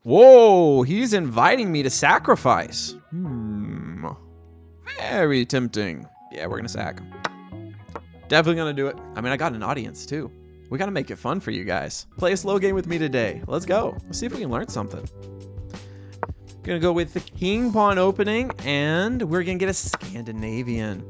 Whoa, he's inviting me to sacrifice. Very tempting. Yeah, we're gonna sack. Definitely gonna do it. I mean, I got an audience too. We gotta make it fun for you guys. Play a slow game with me today. Let's go. Let's see if we can learn something. Gonna go with the king pawn opening, and we're gonna get a Scandinavian.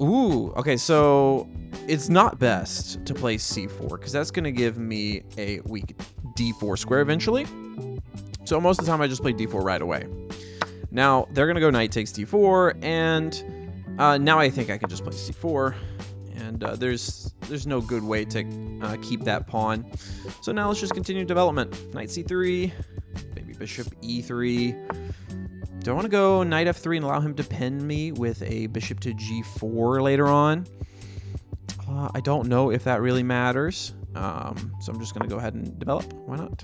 Ooh, okay, so it's not best to play c4 because that's gonna give me a weak d4 square eventually. So most of the time I just play d4 right away. Now they're gonna go knight takes d4, and now I think I can just play c4, and there's no good way to keep that pawn. So now let's just continue development. Knight c3, maybe bishop e3. Do I want to go knight f3 and allow him to pin me with a bishop to g4 later on? I don't know if that really matters. So I'm just going to go ahead and develop. Why not?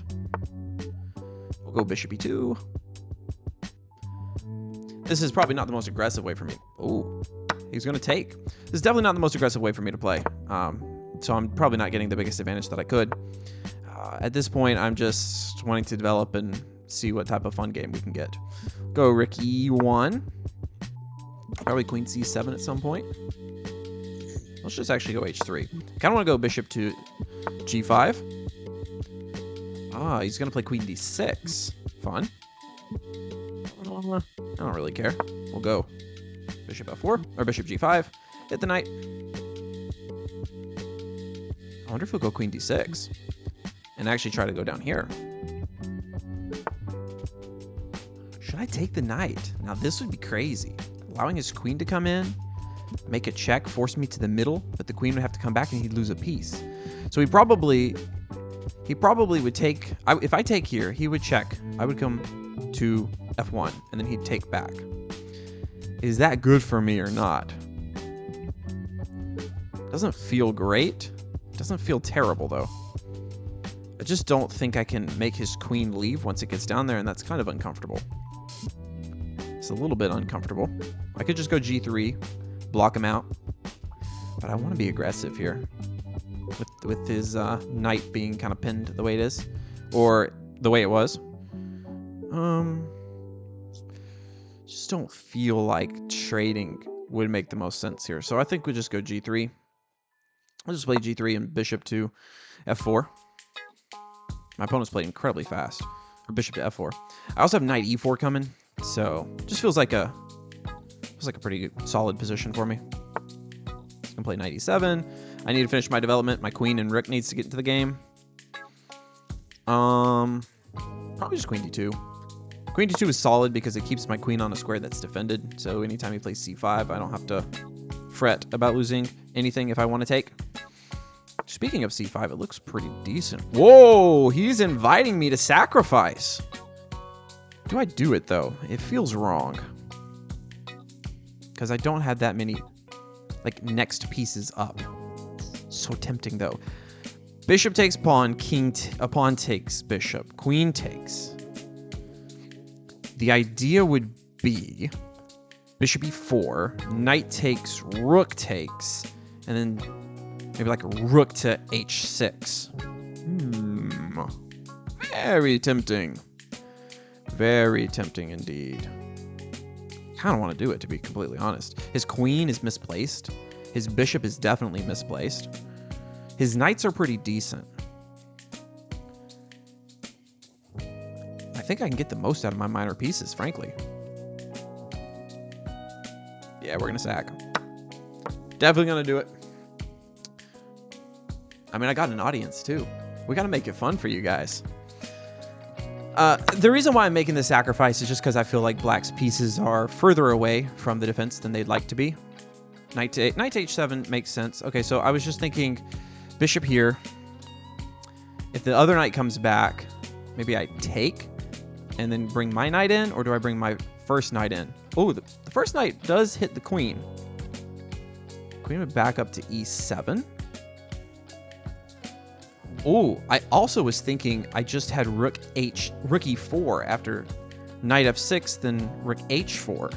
We'll go bishop e2. This is probably not the most aggressive way for me. Oh, he's going to take. This is definitely not the most aggressive way for me to play. So I'm probably not getting the biggest advantage that I could. At this point, I'm just wanting to develop and see what type of fun game we can get. Go rook e1. Probably queen c7 at some point. Let's just actually go h3. Kind of want to go bishop to g5. He's going to play queen d6. Fun. I don't really care. We'll go bishop f4 or bishop g5. Hit the knight. I wonder if we'll go queen d6 and actually try to go down here. Should I take the knight? Now this would be crazy. Allowing his queen to come in, make a check, force me to the middle, but the queen would have to come back and he'd lose a piece. So he probably would take. If I take here, he would check. I would come to f1 and then he'd take back. Is that good for me or not? Doesn't feel great. Doesn't feel terrible though. I just don't think I can make his queen leave once it gets down there, and that's kind of uncomfortable. It's a little bit uncomfortable. I could just go g3, block him out, but I want to be aggressive here with his knight being kind of pinned the way it is, or the way it was. Just don't feel like trading would make the most sense here, so I think we just go g3. I'll just play g3 and bishop to f4. My opponent's played incredibly fast. Or bishop to f4. I also have knight e4 coming, so just feels like a pretty good, solid position for me. I can play knight e7. I need to finish my development. My queen and rook needs to get into the game. Probably just queen d2. Queen d2 is solid because it keeps my queen on a square that's defended. So anytime he plays c5, I don't have to fret about losing anything if I want to take. Speaking of c5, it looks pretty decent. Whoa, he's inviting me to sacrifice. Do I do it, though? It feels wrong. Because I don't have that many, like, next pieces up. So tempting, though. Bishop takes pawn, a pawn takes bishop, queen takes. The idea would be bishop e4, knight takes, rook takes, and then maybe like a rook to h6. Very tempting. Very tempting indeed. Kind of want to do it, to be completely honest. His queen is misplaced. His bishop is definitely misplaced. His knights are pretty decent. I think I can get the most out of my minor pieces, frankly. Yeah, we're going to sack. Definitely going to do it. I mean, I got an audience too. We got to make it fun for you guys. The reason why I'm making this sacrifice is just because I feel like black's pieces are further away from the defense than they'd like to be. Knight to h7 makes sense. Okay, so I was just thinking bishop here. If the other knight comes back, maybe I take and then bring my knight in, or do I bring my first knight in? Oh, the first knight does hit the queen. Queen would back up to e7. Oh, I also was thinking I just had rook e4 after knight f6, then rook h4.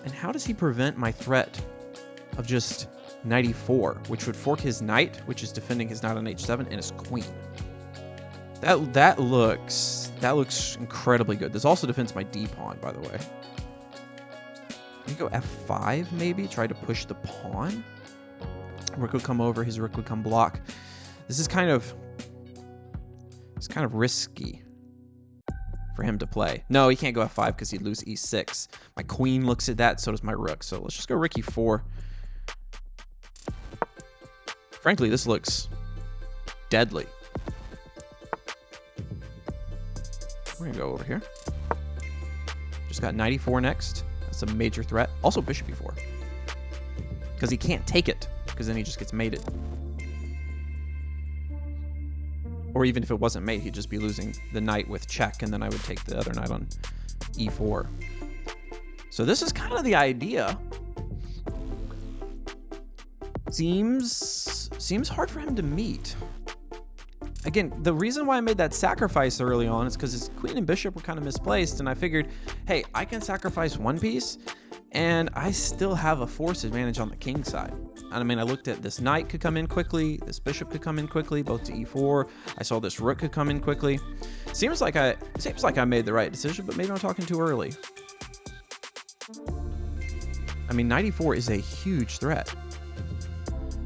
And how does he prevent my threat of just knight e4, which would fork his knight, which is defending his knight on h7, and his queen? That looks incredibly good. This also defends my D pawn, by the way. Can go F5 maybe? Try to push the pawn. Rook would come over. His rook would come block. This is kind of risky for him to play. No, he can't go F5 because he'd lose E6. My queen looks at that. So does my rook. So let's just go rook E4. Frankly, this looks deadly. We're going to go over here. Just got knight E4 next. That's a major threat. Also bishop E4. Because he can't take it. Because then he just gets mated. Or even if it wasn't mate, he'd just be losing the knight with check. And then I would take the other knight on E4. So this is kind of the idea. Seems hard for him to meet. Again, the reason why I made that sacrifice early on is because his queen and bishop were kind of misplaced, and I figured, hey, I can sacrifice one piece, and I still have a force advantage on the king side. I mean, I looked at this knight could come in quickly, this bishop could come in quickly, both to e4. I saw this rook could come in quickly. Seems like I made the right decision, but maybe I'm talking too early. I mean, knight e4 is a huge threat.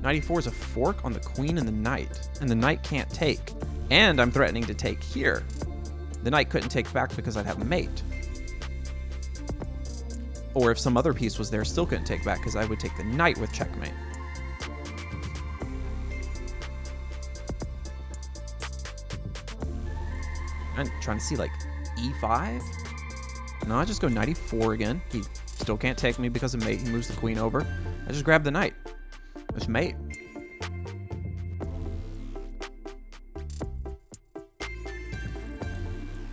Knight e4 is a fork on the queen and the knight can't take. And I'm threatening to take here. The knight couldn't take back because I'd have a mate. Or if some other piece was there, still couldn't take back because I would take the knight with checkmate. I'm trying to see, like, e5? No, I just go knight e4 again. He still can't take me because of mate. He moves the queen over. I just grab the knight. It's mate.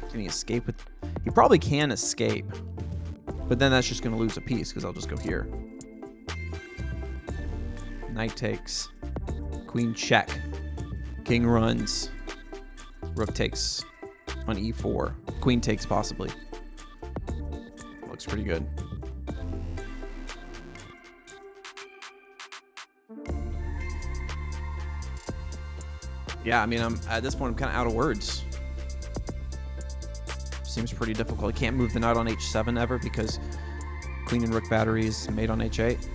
Can he escape with... He probably can escape. But then that's just going to lose a piece because I'll just go here. Knight takes. Queen check. King runs. Rook takes on e4. Queen takes possibly. Looks pretty good. Yeah, I mean, at this point, I'm kind of out of words. Seems pretty difficult. I can't move the knight on h7 ever because queen and rook batteries mate on h8.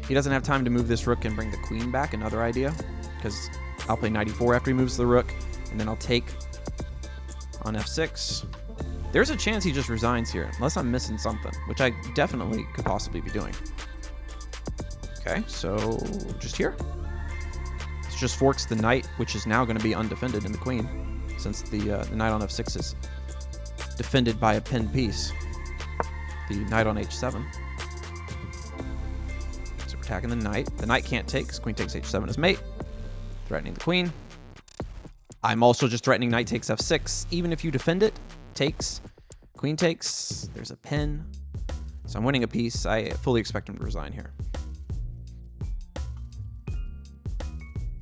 He doesn't have time to move this rook and bring the queen back. Another idea, because I'll play knight e4 after he moves the rook, and then I'll take on f6. There's a chance he just resigns here, unless I'm missing something, which I definitely could possibly be doing. Okay, so just here. It just forks the knight, which is now going to be undefended, in the queen, since the knight on f6 is defended by a pinned piece. The knight on h7. So we're attacking the knight. The knight can't take because queen takes h7 as mate. Threatening the queen. I'm also just threatening knight takes f6. Even if you defend it, takes. Queen takes. There's a pin. So I'm winning a piece. I fully expect him to resign here.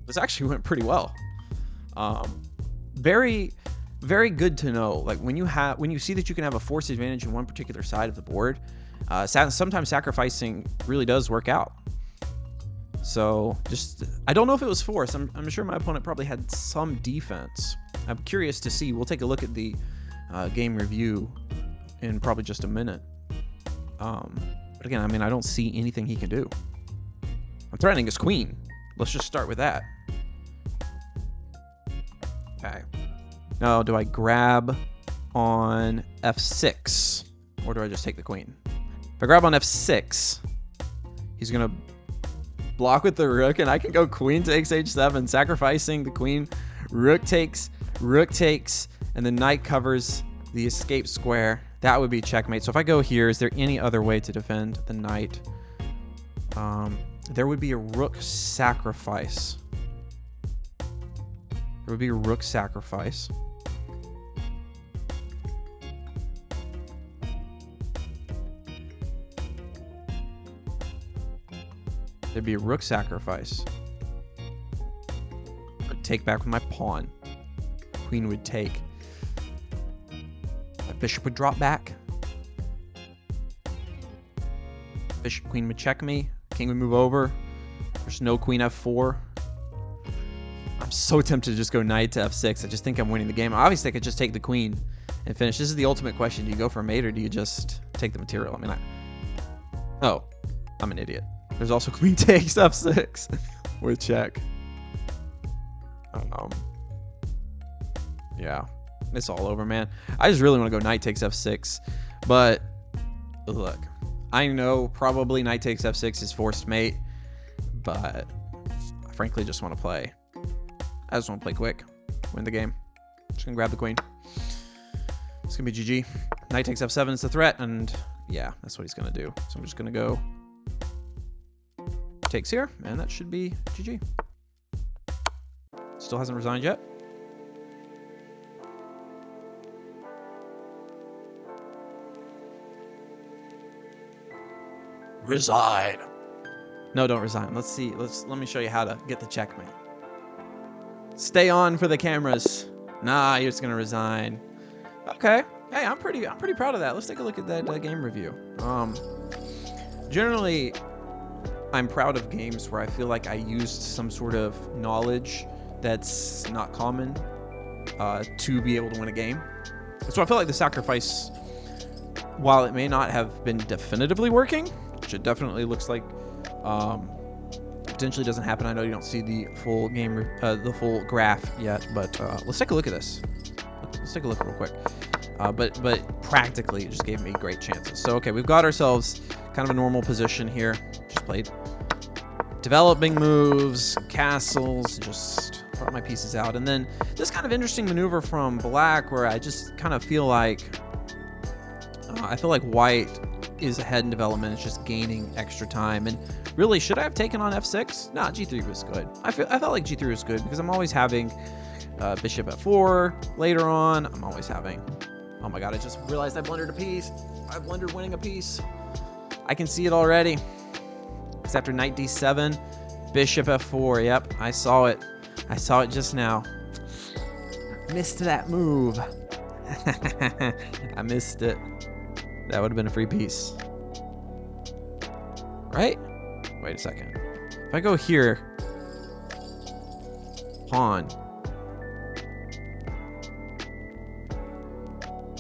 This actually went pretty well. Very, very good to know. Like when you see that you can have a force advantage in one particular side of the board, sometimes sacrificing really does work out. So I don't know if it was force. I'm sure my opponent probably had some defense. I'm curious to see. We'll take a look at the game review in probably just a minute. But again, I mean, I don't see anything he can do. I'm threatening his queen. Let's just start with that. Okay. Now, do I grab on f6? Or do I just take the queen? If I grab on f6, he's going to block with the rook, and I can go queen takes h7, sacrificing the queen. Rook takes, and the knight covers the escape square. That would be checkmate. So if I go here, is there any other way to defend the knight? There would be a rook sacrifice. There would be a rook sacrifice. There'd be a rook sacrifice. I'd take back with my pawn. Queen would take. My bishop would drop back. Bishop, queen would check me. King would move over. There's no queen f4. I'm so tempted to just go knight to f6. I just think I'm winning the game. Obviously, I could just take the queen and finish. This is the ultimate question. Do you go for a mate or do you just take the material? I mean, oh, I'm an idiot. There's also queen takes f6 with check. Yeah, it's all over, man. I just really want to go knight takes f6, but look, I know probably knight takes f6 is forced mate, but I frankly just want to play. I just want to play quick, win the game. Just gonna grab the queen. It's gonna be GG. Knight takes f7 is the threat, and yeah, that's what he's gonna do. So I'm just gonna go takes here, and that should be GG. Still hasn't resigned yet. Resign. No, don't resign. Let's see. Let me show you how to get the checkmate. Stay on for the cameras. Nah, you're just gonna resign. Okay. Hey, I'm pretty proud of that. Let's take a look at that game review. Generally, I'm proud of games where I feel like I used some sort of knowledge that's not common to be able to win a game. So I feel like the sacrifice, while it may not have been definitively working, which it definitely looks like potentially doesn't happen. I know you don't see the full game, the full graph yet, but let's take a look at this. Let's take a look real quick. But practically, it just gave me great chances. So okay, we've got ourselves kind of a normal position here. Just played developing moves, castles, just brought my pieces out, and then this kind of interesting maneuver from black, where I just kind of feel like white is ahead in development. It's just gaining extra time. And really, should I have taken on f6? Nah, g3 was good. I felt like g3 was good because I'm always having bishop f4 later on. I'm always having, oh my god, I just realized I blundered a piece. I blundered winning a piece. I can see it already. It's after knight d7, bishop f4. Yep, I saw it. I saw it just now. Missed that move. I missed it. That would have been a free piece. Right? Wait a second. If I go here, pawn.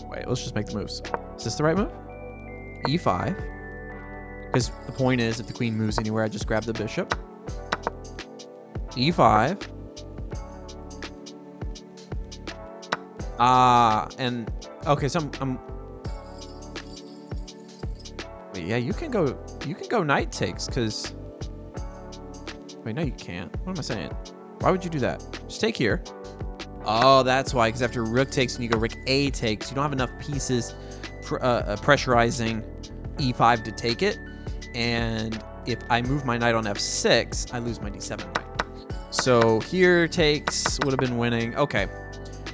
Wait, let's just make the moves. Is this the right move? e5. Because the point is, if the queen moves anywhere, I just grab the bishop. e5. And okay, so I'm wait, yeah, you can go knight takes, because wait, no, you can't. What am I saying? Why would you do that? Just take here. Oh, that's why, because after rook takes and you go rook a takes, you don't have enough pieces pressurizing e5 to take it. And if I move my knight on f6, I lose my d7 knight. So here takes would have been winning. Okay,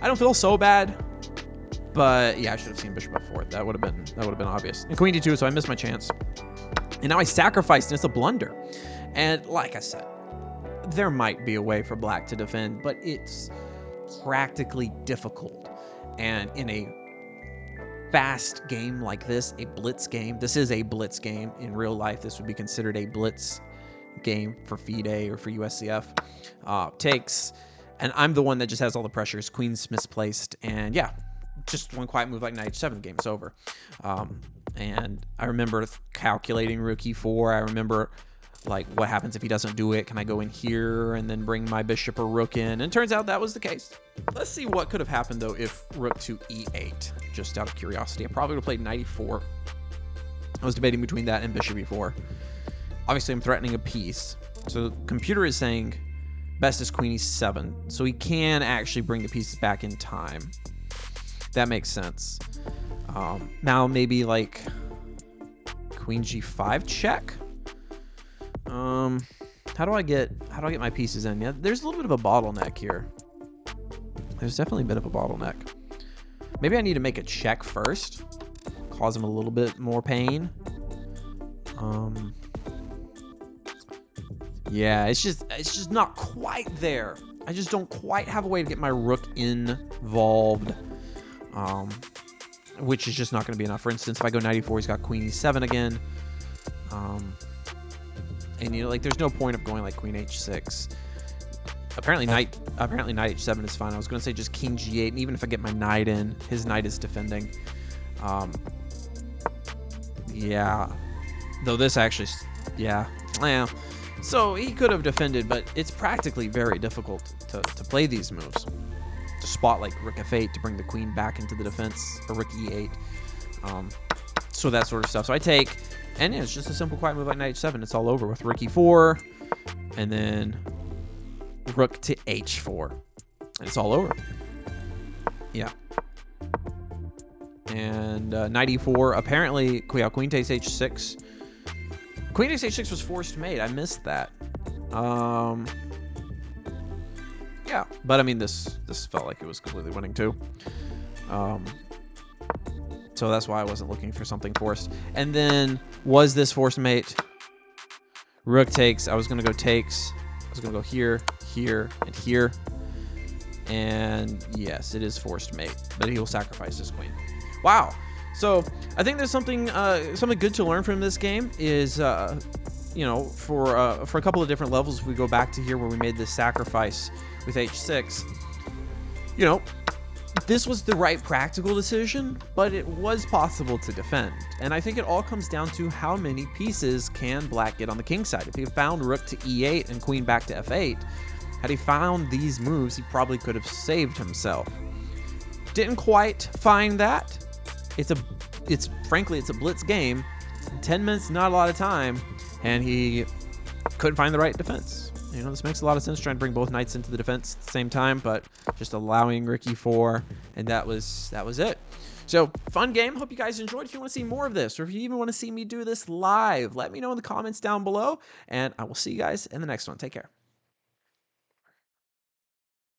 I don't feel so bad, but yeah, I should have seen bishop f4. That would have been obvious. And queen d2, so I missed my chance. And now I sacrificed, and it's a blunder. And like I said, there might be a way for black to defend, but it's practically difficult. And in a fast game like this, a blitz game, this is a blitz game. In real life, this would be considered a blitz game for FIDE or for USCF. Takes, and I'm the one that just has all the pressures. Queen's misplaced, and yeah, just one quiet move like knight h7, the game is over. And I remember calculating rook e4. I remember, like, what happens if he doesn't do it? Can I go in here and then bring my bishop or rook in? And it turns out that was the case. Let's see what could have happened, though, if rook to e8, just out of curiosity. I probably would have played knight e4. I was debating between that and bishop e4. Obviously, I'm threatening a piece. So the computer is saying best is queen e7. So he can actually bring the pieces back in time. That makes sense. Now maybe like queen g5 check. How do I get my pieces in? Yeah, there's a little bit of a bottleneck here. There's definitely a bit of a bottleneck. Maybe I need to make a check first, cause him a little bit more pain. Yeah, it's just not quite there. I just don't quite have a way to get my rook involved, which is just not going to be enough. For instance, if I go knight e4, he's got queen e7 again. And, you know, like, there's no point of going, like, queen h6. Apparently knight h7 is fine. I was going to say just king g8, and even if I get my knight in, his knight is defending. Yeah. Though this actually, yeah. So he could have defended, but it's practically very difficult to play these moves. To spot like rook f8 to bring the queen back into the defense, or rook e8. So that sort of stuff. So I take, and yeah, it's just a simple quiet move like knight h7. It's all over with rook e4, and then rook to h4. And it's all over. Yeah. And knight e4. Apparently, queen takes h6. Queen takes h6 was forced mate. I missed that. Yeah, but I mean, this felt like it was completely winning too. So that's why I wasn't looking for something forced. And then, was this forced mate? Rook takes. I was going to go takes. I was going to go here, here, and here. And yes, it is forced mate, but he will sacrifice his queen. Wow. So I think there's something good to learn from this game is, you know, for a couple of different levels. If we go back to here where we made this sacrifice with h6, you know, this was the right practical decision, but it was possible to defend. And I think it all comes down to how many pieces can black get on the king side. If he found rook to e8 and queen back to f8, had he found these moves, he probably could have saved himself. Didn't quite find that. Frankly, it's a blitz game. 10 minutes, not a lot of time, and he couldn't find the right defense. You know, this makes a lot of sense, trying to bring both knights into the defense at the same time, but just allowing rook e4, and that was it. So, fun game. Hope you guys enjoyed. If you want to see more of this, or if you even want to see me do this live, let me know in the comments down below, and I will see you guys in the next one. Take care.